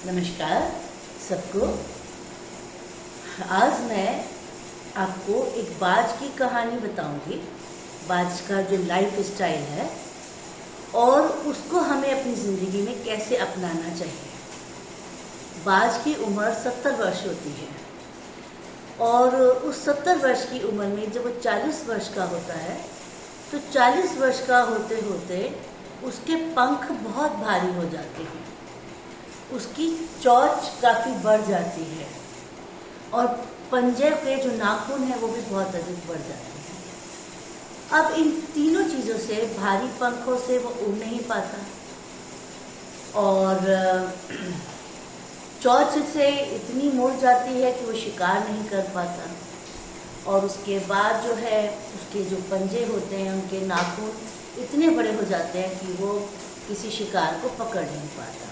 नमस्कार सबको। आज मैं आपको एक बाज की कहानी बताऊंगी। बाज का जो लाइफ स्टाइल है और उसको हमें अपनी ज़िंदगी में कैसे अपनाना चाहिए। बाज की उम्र 70 वर्ष होती है और उस 70 वर्ष की उम्र में जब वो 40 वर्ष का होता है तो 40 वर्ष का होते होते उसके पंख बहुत भारी हो जाते हैं, उसकी चोंच काफ़ी बढ़ जाती है और पंजे के जो नाखून हैं वो भी बहुत अधिक बढ़ जाते हैं। अब इन तीनों चीज़ों से, भारी पंखों से वो उड़ नहीं पाता और चोंच से इतनी मुड़ जाती है कि वो शिकार नहीं कर पाता और उसके बाद जो है उसके जो पंजे होते हैं, उनके नाखून इतने बड़े हो जाते हैं कि वो किसी शिकार को पकड़ नहीं पाता,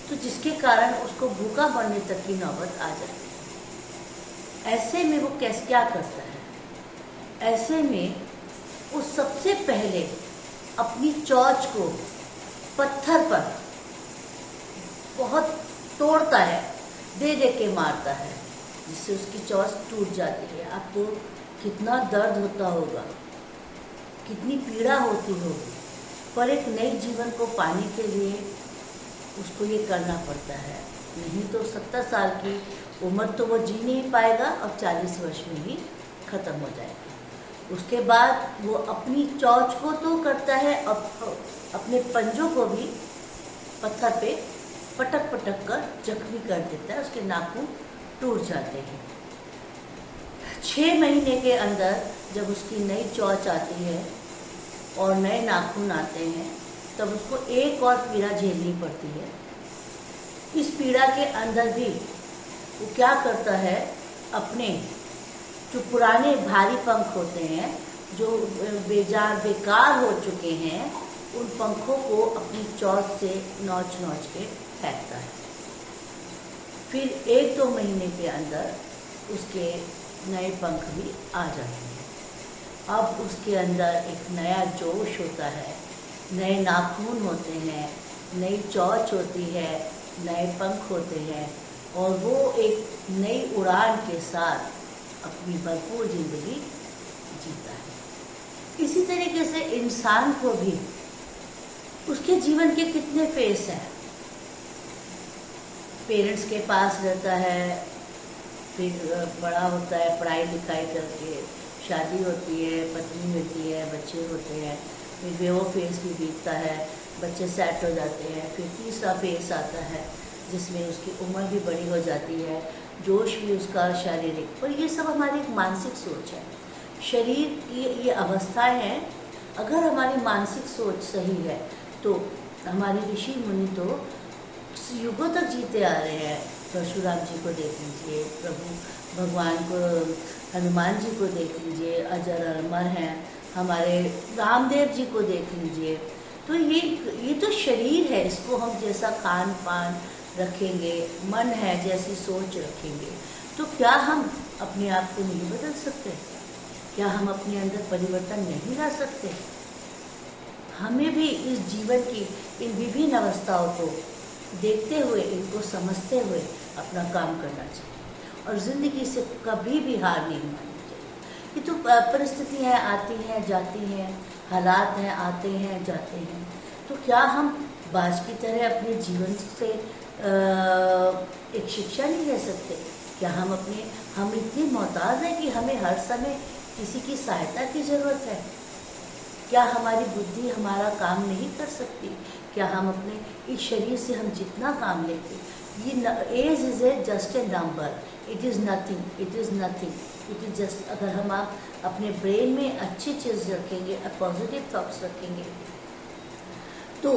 तो जिसके कारण उसको भूखा मरने तक की नौबत आ जाती है। ऐसे में वो क्या करता है? ऐसे में वो सबसे पहले अपनी चोंच को पत्थर पर बहुत तोड़ता है, दे दे के मारता है, जिससे उसकी चोंच टूट जाती है। आपको कितना दर्द होता होगा, कितनी पीड़ा होती होगी, पर एक नए जीवन को पाने के लिए उसको ये करना पड़ता है। नहीं तो 70 साल की उम्र तो वो जी नहीं पाएगा और 40 वर्ष में ही ख़त्म हो जाएगा। उसके बाद वो अपनी चोंच को तो करता है और अपने पंजों को भी पत्थर पे पटक पटक कर जख्मी कर देता है, उसके नाखून टूट जाते हैं। 6 महीने के अंदर जब उसकी नई चोंच आती है और नए नाखून आते हैं तब उसको एक और पीड़ा झेलनी पड़ती है। इस पीड़ा के अंदर भी वो क्या करता है, अपने जो पुराने भारी पंख होते हैं, जो बेकार हो चुके हैं, उन पंखों को अपनी चोंच से नोच नोच के फेंकता है। फिर 1-2 महीने के अंदर उसके नए पंख भी आ जाते हैं। अब उसके अंदर एक नया जोश होता है, नए नाखून होते हैं, नई चोंच होती है, नए पंख होते हैं और वो एक नई उड़ान के साथ अपनी भरपूर जिंदगी जीता है। इसी तरीके से इंसान को भी उसके जीवन के कितने फेस हैं। पेरेंट्स के पास रहता है, फिर बड़ा होता है, पढ़ाई लिखाई करके शादी होती है, पत्नी मिलती है, बच्चे होते हैं, फिर वो फेस भी बीतता है, बच्चे सेट हो जाते हैं। फिर तीसरा फेस आता है जिसमें उसकी उम्र भी बड़ी हो जाती है, जोश भी उसका शारीरिक, पर ये सब हमारी एक मानसिक सोच है। शरीर की ये अवस्थाएं हैं, अगर हमारी मानसिक सोच सही है तो हमारे ऋषि मुनि तो युगों तक जीते आ रहे हैं। परशुराम जी को देख लीजिए, प्रभु भगवान को, हनुमान जी को देख लीजिए, अजर अमर हैं। हमारे रामदेव जी को देख लीजिए। तो ये तो शरीर है, इसको हम जैसा खान पान रखेंगे, मन है जैसी सोच रखेंगे, तो क्या हम अपने आप को नहीं बदल सकते? क्या हम अपने अंदर परिवर्तन नहीं ला सकते? हमें भी इस जीवन की इन विभिन्न अवस्थाओं को देखते हुए, इनको समझते हुए अपना काम करना चाहिए और ज़िंदगी से कभी भी हार नहीं माननी चाहिए। ये तो परिस्थितियाँ आती हैं जाती हैं, हालात हैं आते हैं जाते हैं, तो क्या हम बाज की तरह अपने जीवन से एक शिक्षा नहीं ले सकते? क्या हम इतने मोहताज हैं कि हमें हर समय किसी की सहायता की ज़रूरत है? क्या हमारी बुद्धि हमारा काम नहीं कर सकती? क्या हम अपने इस शरीर से हम जितना काम लेते, ये age is a just a number, it is nothing, it is nothing, it is just. अगर हम आप अपने ब्रेन में अच्छी चीज़ रखेंगे, पॉजिटिव थॉट्स रखेंगे, तो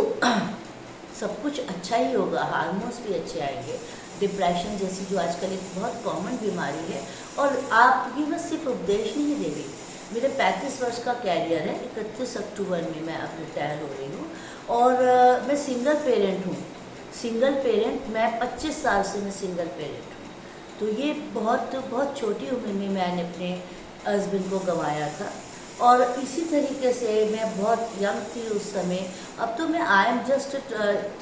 सब कुछ अच्छा ही होगा, हार्मोन्स भी अच्छे आएंगे। डिप्रेशन जैसी जो आजकल एक बहुत कॉमन बीमारी है, और आप ये मैं सिर्फ उपदेश नहीं दे रही, मेरे 35 वर्ष का कैरियर है। 31 अक्टूबर में मैं अब रिटायर हो रही हूँ और मैं सिंगल पेरेंट हूँ। सिंगल पेरेंट, मैं 25 साल से मैं सिंगल पेरेंट हूँ। तो ये बहुत छोटी उम्र में मैंने अपने हस्बैंड को गंवाया था और इसी तरीके से मैं बहुत यंग थी उस समय। अब तो मैं I am just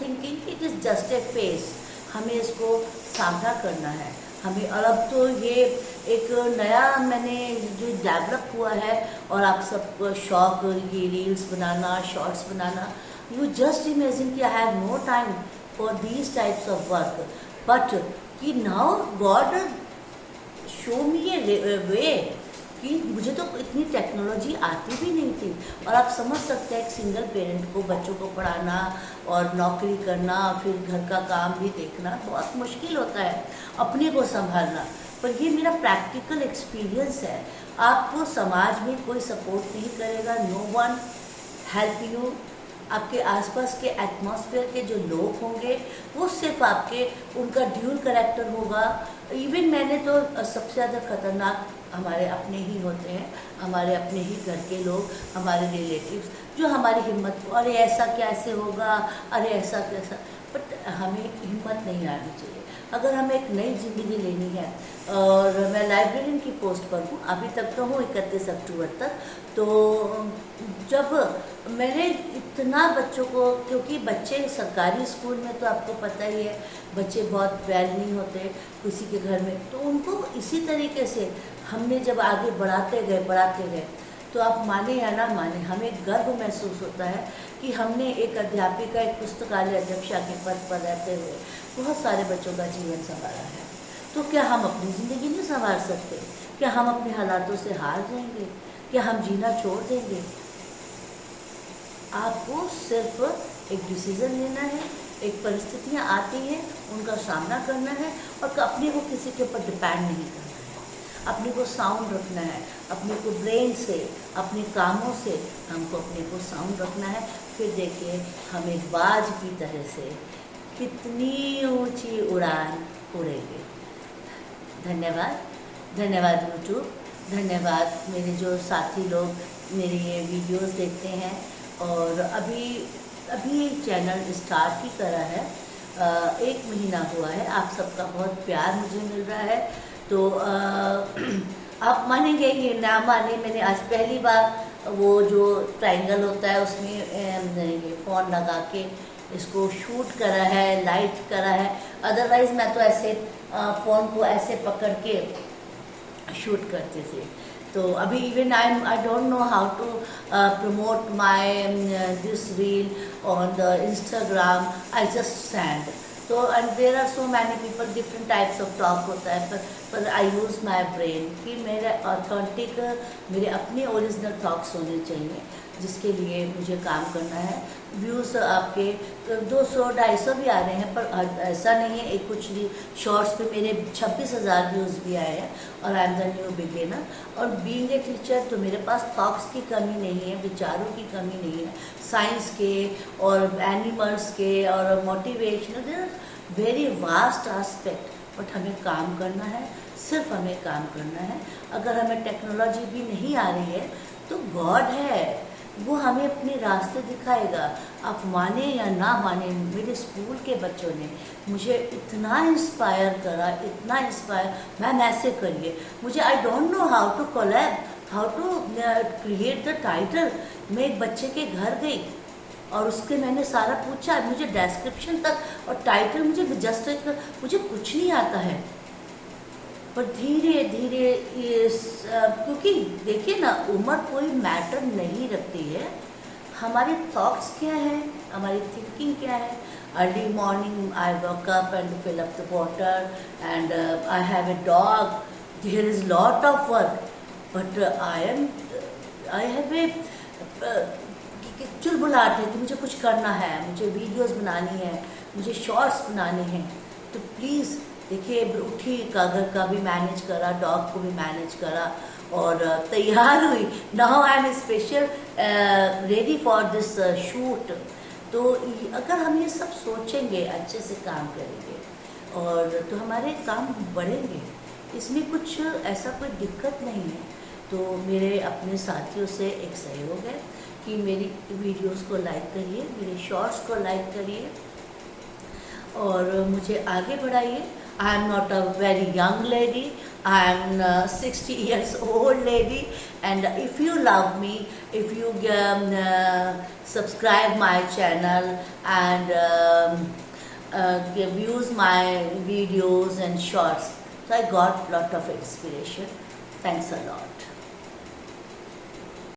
thinking it is just a face, हमें इसको सामना करना है हमें। और अब तो ये एक नया मैंने जो डेवलप हुआ है, और आप सबको शौक ये रील्स बनाना, शॉर्ट्स बनाना, यू जस्ट इमेजिन कि I have no time for these types of work, but कि now God show me a way कि मुझे तो इतनी टेक्नोलॉजी आती भी नहीं थी। और आप समझ सकते हैं एक सिंगल पेरेंट को बच्चों को पढ़ाना और नौकरी करना, फिर घर का काम भी देखना बहुत मुश्किल होता है, अपने को संभालना। पर ये मेरा प्रैक्टिकल एक्सपीरियंस है। आपको समाज में कोई सपोर्ट नहीं करेगा, नो वन हेल्प यू। आपके आसपास के एटमॉस्फेयर के जो लोग होंगे वो सिर्फ आपके उनका ड्यूल कैरेक्टर होगा। इवन मैंने तो सबसे ज़्यादा खतरनाक हमारे अपने ही होते हैं, हमारे अपने ही घर के लोग, हमारे रिलेटिव्स, जो हमारी हिम्मत को, अरे ऐसा कैसे होगा, अरे ऐसा कैसा। बट हमें हिम्मत नहीं आनी चाहिए। अगर हमें एक नई ज़िंदगी लेनी है, और मैं लाइब्रेरियन की पोस्ट पर हूँ, अभी तक तो हूँ 31 अक्टूबर तक। तो जब मैंने इतना बच्चों को, क्योंकि बच्चे सरकारी स्कूल में तो आपको पता ही है बच्चे बहुत वेल नहीं होते किसी के घर में, तो उनको इसी तरीके से हमने जब आगे बढ़ाते गए, तो आप माने या ना माने, हमें गर्व महसूस होता है कि हमने एक अध्यापिका, एक पुस्तकालय अध्यक्षा के पद पर रहते हुए बहुत सारे बच्चों का जीवन संवारा है। तो क्या हम अपनी ज़िंदगी नहीं संवार सकते? क्या हम अपने हालातों से हार जाएंगे? क्या हम जीना छोड़ देंगे? आपको सिर्फ एक डिसीज़न लेना है, एक परिस्थितियाँ आती हैं उनका सामना करना है, और अपने को किसी के ऊपर डिपेंड नहीं करना है। अपने को साउंड रखना है, अपने को ब्रेन से, अपने कामों से हमको अपने को साउंड रखना है। फिर देखिए हम एक बाज की तरह से कितनी ऊंची उड़ान उड़ेंगे। धन्यवाद, धन्यवाद यूट्यूब, धन्यवाद मेरे जो साथी लोग मेरे ये वीडियोस देखते हैं। और अभी चैनल स्टार्ट ही करा है, 1 महीना हुआ है। आप सबका बहुत प्यार मुझे मिल रहा है। तो आप मानेंगे ये ना माने, मैंने आज पहली बार वो जो ट्रायंगल होता है उसमें ये फ़ोन लगा के इसको शूट करा है, लाइट करा है। अदरवाइज़ मैं तो ऐसे फ़ोन को ऐसे पकड़ के शूट करते थे। तो अभी even I don't know how to promote my this reel on the Instagram, I just send. तो and there are so many people, different types of talk होता है, पर आई यूज़ माई ब्रेन कि मेरे ऑथेंटिक, मेरे अपने ओरिजिनल थॉट्स होने चाहिए, जिसके लिए मुझे काम करना है। व्यूज़ आपके 200-250 भी आ रहे हैं, पर ऐसा नहीं है। एक कुछ शॉर्ट्स पे मेरे 26,000 व्यूज़ भी आए हैं, और I am the new beginner. और बीइंग ए टीचर तो मेरे पास थॉट्स की कमी नहीं है, विचारों की कमी नहीं है, साइंस के और एनिमल्स के और motivational, there are very vast aspect. But हमें काम करना है, सिर्फ हमें काम करना है। अगर हमें टेक्नोलॉजी भी नहीं आ रही है तो गॉड है, वो हमें अपने रास्ते दिखाएगा। आप माने या ना माने, मेरे स्कूल के बच्चों ने मुझे इतना इंस्पायर करा, इतना इंस्पायर, मैम ऐसे करिए। मुझे I don't know how to collab, how to create the title. मैं एक बच्चे के घर गई और उसके मैंने सारा पूछा, मुझे डिस्क्रिप्शन तक और टाइटल मुझे कुछ नहीं आता है। पर धीरे धीरे क्योंकि देखिए ना, उम्र कोई मैटर नहीं रखती है। हमारे थॉट्स क्या है, हमारी थिंकिंग क्या है। Early morning I walk up and fill up the water and I have a dog, there is lot of work, but I have a चुलबुलाहट है कि मुझे कुछ करना है, मुझे वीडियोस बनानी है, मुझे शॉर्ट्स बनाने हैं। तो प्लीज़ देखिए, उठी, घर का भी मैनेज करा, डॉग को भी मैनेज करा, और तैयार हुई। Now I am special ready for this shoot. तो अगर हम ये सब सोचेंगे, अच्छे से काम करेंगे, और तो हमारे काम बढ़ेंगे। इसमें कुछ ऐसा कोई दिक्कत नहीं है। तो मेरे अपने साथियों से एक सहयोग है कि मेरी वीडियोस को लाइक करिए, मेरे शॉर्ट्स को लाइक करिए, और मुझे आगे बढ़ाइए। I am not a very young lady, I am 60 years old lady, and if you love me, if you subscribe my channel and views my videos and shorts. So I got lot of inspiration. Thanks a lot.